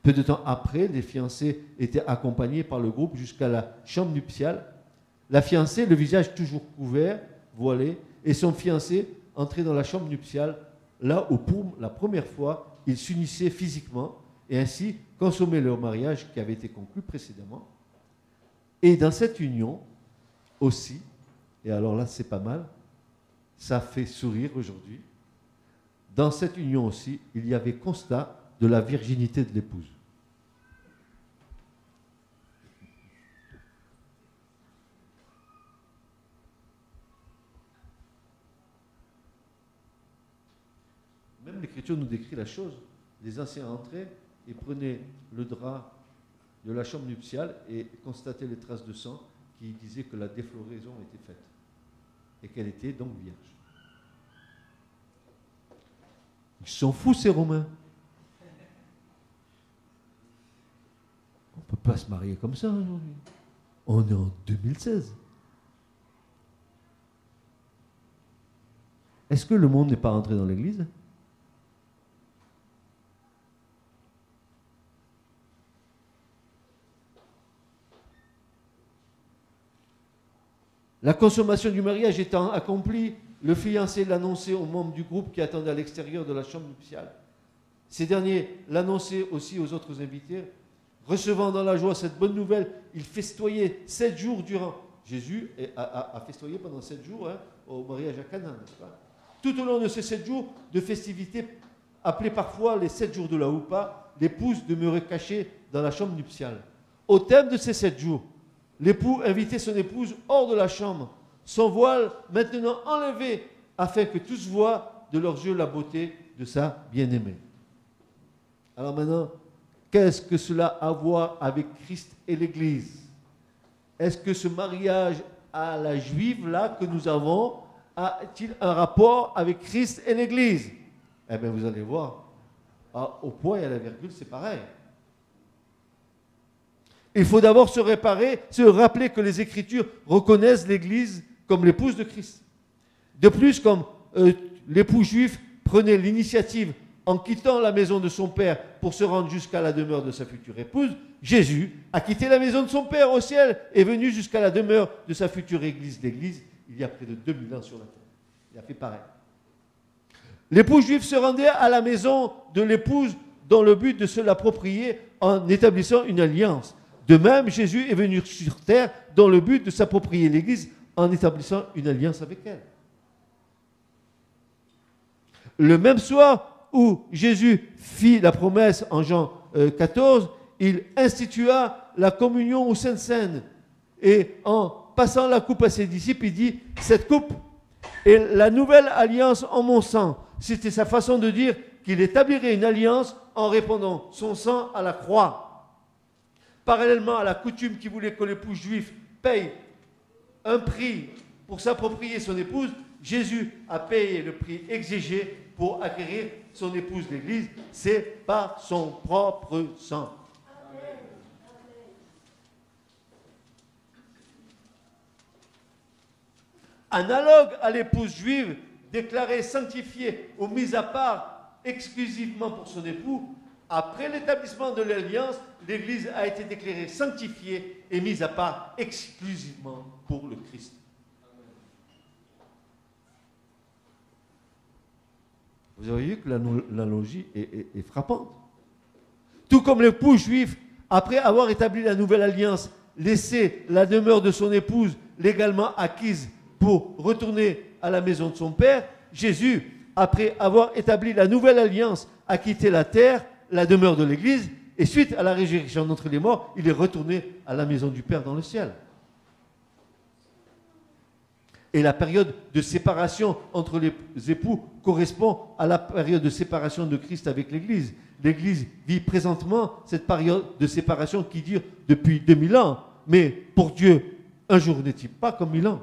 S2: Peu de temps après, les fiancés étaient accompagnés par le groupe jusqu'à la chambre nuptiale. La fiancée, le visage toujours couvert, voilé, et son fiancé entraient dans la chambre nuptiale, là où pour la première fois, ils s'unissaient physiquement et ainsi consommaient leur mariage qui avait été conclu précédemment. Et dans cette union aussi, et alors là c'est pas mal, ça fait sourire aujourd'hui, dans cette union aussi, il y avait constat de la virginité de l'épouse. Même l'Écriture nous décrit la chose. Les anciens entraient et prenaient le drap de la chambre nuptiale et constataient les traces de sang qui disaient que la défloraison était faite et qu'elle était donc vierge. Ils sont fous ces Romains. On ne peut pas se marier comme ça aujourd'hui. On est en 2016. Est-ce que le monde n'est pas rentré dans l'Église ? La consommation du mariage étant accomplie, le fiancé l'annonçait aux membres du groupe qui attendaient à l'extérieur de la chambre nuptiale. Ces derniers l'annonçaient aussi aux autres invités. Recevant dans la joie cette bonne nouvelle, ils festoyaient 7 jours durant. Jésus a festoyé pendant 7 jours au mariage à Cana, n'est-ce pas? Tout au long de ces 7 jours de festivités, appelés parfois les 7 jours de la Houpa, l'épouse demeurait cachée dans la chambre nuptiale. Au terme de ces 7 jours, l'époux invitait son épouse hors de la chambre, son voile maintenant enlevé, afin que tous voient de leurs yeux la beauté de sa bien-aimée. Alors maintenant, qu'est-ce que cela a à voir avec Christ et l'Église? Est-ce que ce mariage à la juive là que nous avons a-t-il un rapport avec Christ et l'Église? Eh bien, vous allez voir, au point et à la virgule, c'est pareil. Il faut d'abord se rappeler que les Écritures reconnaissent l'Église comme l'épouse de Christ. De plus, comme l'époux juif prenait l'initiative en quittant la maison de son père pour se rendre jusqu'à la demeure de sa future épouse, Jésus a quitté la maison de son père au ciel et est venu jusqu'à la demeure de sa future Église, l'Église, il y a près de 2000 ans sur la terre. Il a fait pareil. L'époux juif se rendait à la maison de l'épouse dans le but de se l'approprier en établissant une alliance. De même, Jésus est venu sur terre dans le but de s'approprier l'Église en établissant une alliance avec elle. Le même soir où Jésus fit la promesse en Jean 14, il institua la communion au Saint-Seine. Et en passant la coupe à ses disciples, il dit « Cette coupe est la nouvelle alliance en mon sang ». C'était sa façon de dire qu'il établirait une alliance en répandant son sang à la croix. Parallèlement à la coutume qui voulait que l'époux juif paye un prix pour s'approprier son épouse, Jésus a payé le prix exigé pour acquérir son épouse l'Église. C'est par son propre sang. Analogue à l'épouse juive, déclarée sanctifiée ou mise à part exclusivement pour son époux, Après l'établissement de l'Alliance, l'Église a été déclarée sanctifiée et mise à part exclusivement pour le Christ. Vous avez vu que l'analogie est frappante. Tout comme l'époux juif, après avoir établi la nouvelle alliance, laissait la demeure de son épouse légalement acquise pour retourner à la maison de son père, Jésus, après avoir établi la nouvelle alliance, a quitté la terre, la demeure de l'Église, et suite à la résurrection d'entre les morts, il est retourné à la maison du Père dans le ciel. Et la période de séparation entre les époux correspond à la période de séparation de Christ avec l'Église. L'Église vit présentement cette période de séparation qui dure depuis 2000 ans. Mais pour Dieu, un jour n'est-il pas comme 1000 ans.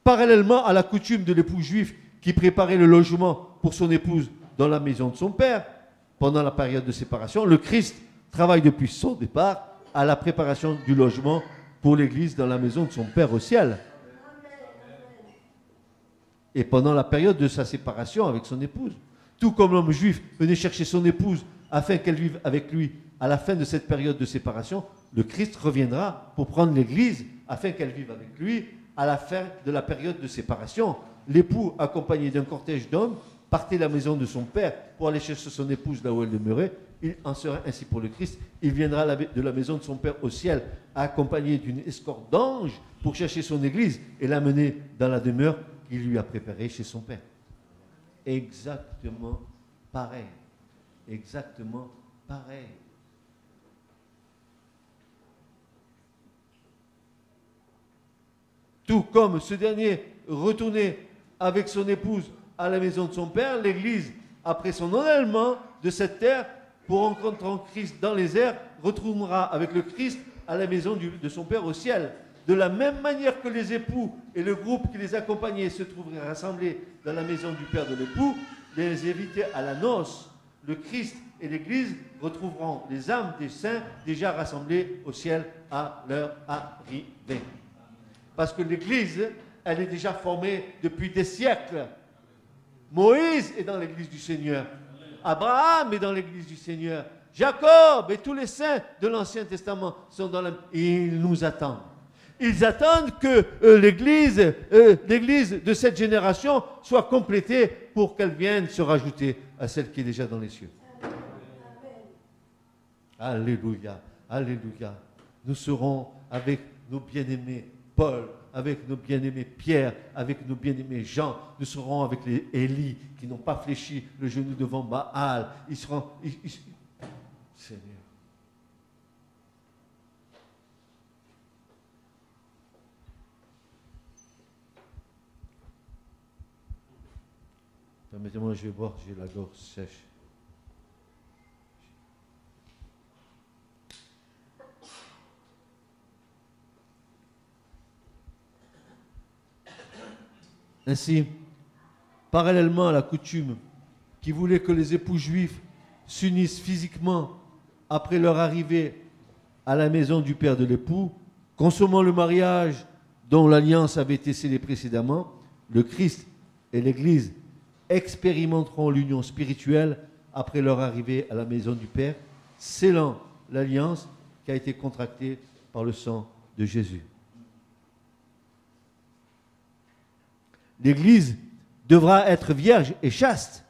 S2: Parallèlement à la coutume de l'époux juif qui préparait le logement pour son épouse dans la maison de son père, pendant la période de séparation, le Christ travaille depuis son départ à la préparation du logement pour l'Église dans la maison de son Père au ciel. Et pendant la période de sa séparation avec son épouse, tout comme l'homme juif venait chercher son épouse afin qu'elle vive avec lui à la fin de cette période de séparation, le Christ reviendra pour prendre l'Église afin qu'elle vive avec lui à la fin de la période de séparation. L'époux, accompagné d'un cortège d'hommes, partait de la maison de son père pour aller chercher son épouse là où elle demeurait. Il en sera ainsi pour le Christ. Il viendra de la maison de son père au ciel, accompagné d'une escorte d'anges pour chercher son Église et l'amener dans la demeure qu'il lui a préparée chez son père. Exactement pareil. Exactement pareil. Tout comme ce dernier retournait avec son épouse à la maison de son père, l'Église, après son enlèvement de cette terre, pour rencontrer Christ dans les airs, retournera avec le Christ à la maison de son père au ciel. De la même manière que les époux et le groupe qui les accompagnait se trouveraient rassemblés dans la maison du père de l'époux, les invités à la noce, le Christ et l'Église retrouveront les âmes des saints déjà rassemblés au ciel à leur arrivée. Parce que l'Église, elle est déjà formée depuis des siècles. Moïse est dans l'Église du Seigneur. Abraham est dans l'Église du Seigneur. Jacob et tous les saints de l'Ancien Testament sont dans l'Église. Et ils nous attendent. Ils attendent que l'Église de cette génération soit complétée pour qu'elle vienne se rajouter à celle qui est déjà dans les cieux. Alléluia, alléluia. Nous serons avec nos bien-aimés Paul, avec nos bien-aimés Pierre, avec nos bien-aimés Jean. Nous serons avec les Élie qui n'ont pas fléchi le genou devant Baal. Ils seront... Seigneur. Permettez-moi, je vais boire, j'ai la gorge sèche. Ainsi, parallèlement à la coutume qui voulait que les époux juifs s'unissent physiquement après leur arrivée à la maison du père de l'époux, consommant le mariage dont l'alliance avait été scellée précédemment, le Christ et l'Église expérimenteront l'union spirituelle après leur arrivée à la maison du Père, scellant l'alliance qui a été contractée par le sang de Jésus. L'Église devra être vierge et chaste.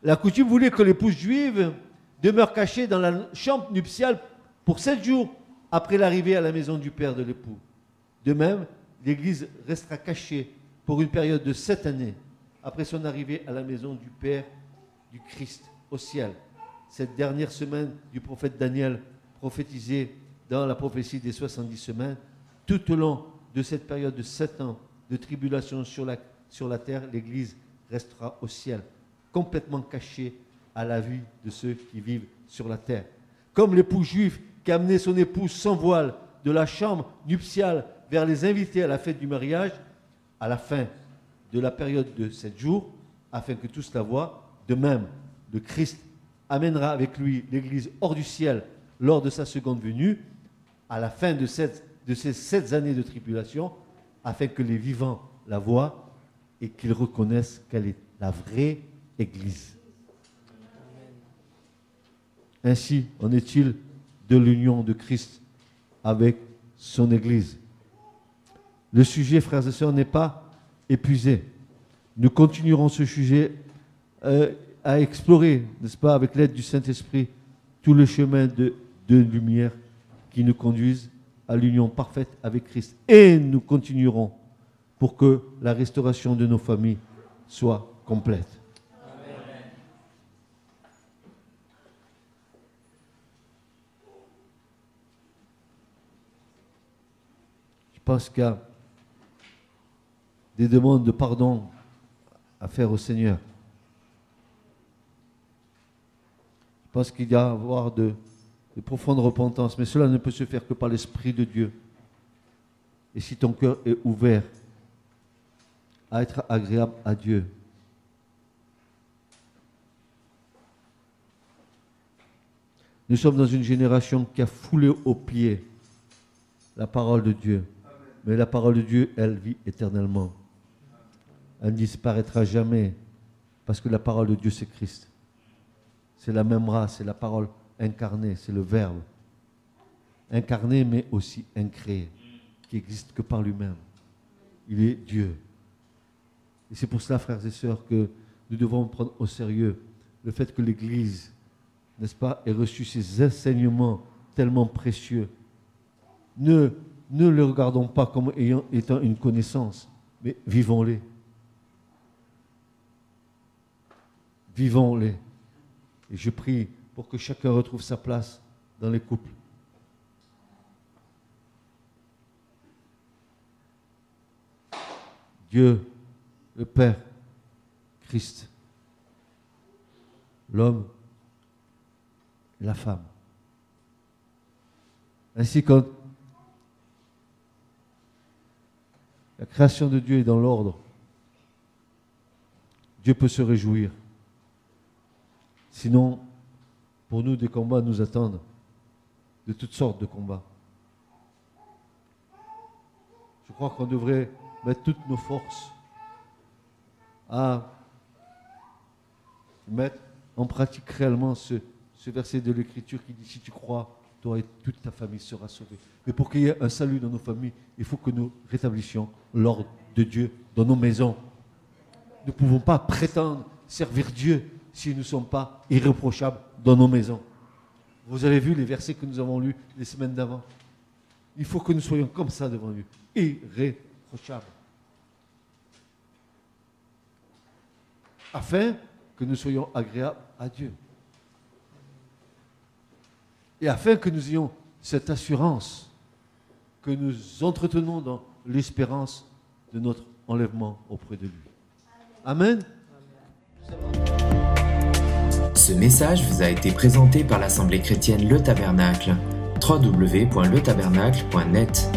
S2: La coutume voulait que l'épouse juive demeure cachée dans la chambre nuptiale pour 7 jours après l'arrivée à la maison du père de l'époux. De même, l'Église restera cachée pour une période de 7 années après son arrivée à la maison du Père du Christ au ciel. Cette dernière semaine du prophète Daniel prophétisée dans la prophétie des 70 semaines, tout au long de cette période de 7 ans de tribulation sur la terre, l'Église restera au ciel, complètement cachée à la vue de ceux qui vivent sur la terre. Comme l'époux juif qui amenait son épouse sans voile de la chambre nuptiale vers les invités à la fête du mariage, à la fin de la période de 7 jours, afin que tous la voient, de même, le Christ amènera avec lui l'Église hors du ciel lors de sa seconde venue, à la fin de ces 7 années de tribulation, afin que les vivants la voient et qu'ils reconnaissent qu'elle est la vraie Église. Ainsi en est-il de l'union de Christ avec son Église. Le sujet, frères et sœurs, n'est pas épuisé. Nous continuerons ce sujet à explorer, n'est-ce pas, avec l'aide du Saint-Esprit, tout le chemin de lumière qui nous conduisent à l'union parfaite avec Christ. Et nous continuerons pour que la restauration de nos familles soit complète. Amen. Je pense qu'il y a des demandes de pardon à faire au Seigneur. Je pense qu'il y a à avoir de profonde repentance, mais cela ne peut se faire que par l'Esprit de Dieu. Et si ton cœur est ouvert à être agréable à Dieu, nous sommes dans une génération qui a foulé aux pieds la parole de Dieu. Mais la parole de Dieu, elle vit éternellement. Elle ne disparaîtra jamais, parce que la parole de Dieu, c'est Christ. C'est la même race, c'est la parole incarnée, c'est le Verbe. Incarné, mais aussi incréé, qui n'existe que par lui-même. Il est Dieu. Et c'est pour cela, frères et sœurs, que nous devons prendre au sérieux le fait que l'Église, n'est-ce pas, ait reçu ces enseignements tellement précieux. Ne les regardons pas comme étant une connaissance, mais vivons-les. Vivons-les. Et je prie pour que chacun retrouve sa place dans les couples. Dieu, le Père, Christ, l'homme, la femme. Ainsi, quand la création de Dieu est dans l'ordre, Dieu peut se réjouir. Sinon, pour nous, des combats nous attendent, de toutes sortes de combats. Je crois qu'on devrait mettre toutes nos forces à mettre en pratique réellement ce verset de l'Écriture qui dit « Si tu crois, toi et toute ta famille sera sauvée ». Mais pour qu'il y ait un salut dans nos familles, il faut que nous rétablissions l'ordre de Dieu dans nos maisons. Nous ne pouvons pas prétendre servir Dieu si nous ne sommes pas irréprochables dans nos maisons. Vous avez vu les versets que nous avons lus les semaines d'avant. Il faut que nous soyons comme ça devant Dieu, irréprochables. Afin que nous soyons agréables à Dieu. Et afin que nous ayons cette assurance que nous entretenons dans l'espérance de notre enlèvement auprès de lui. Amen.
S1: Ce message vous a été présenté par l'Assemblée chrétienne Le Tabernacle. www.letabernacle.net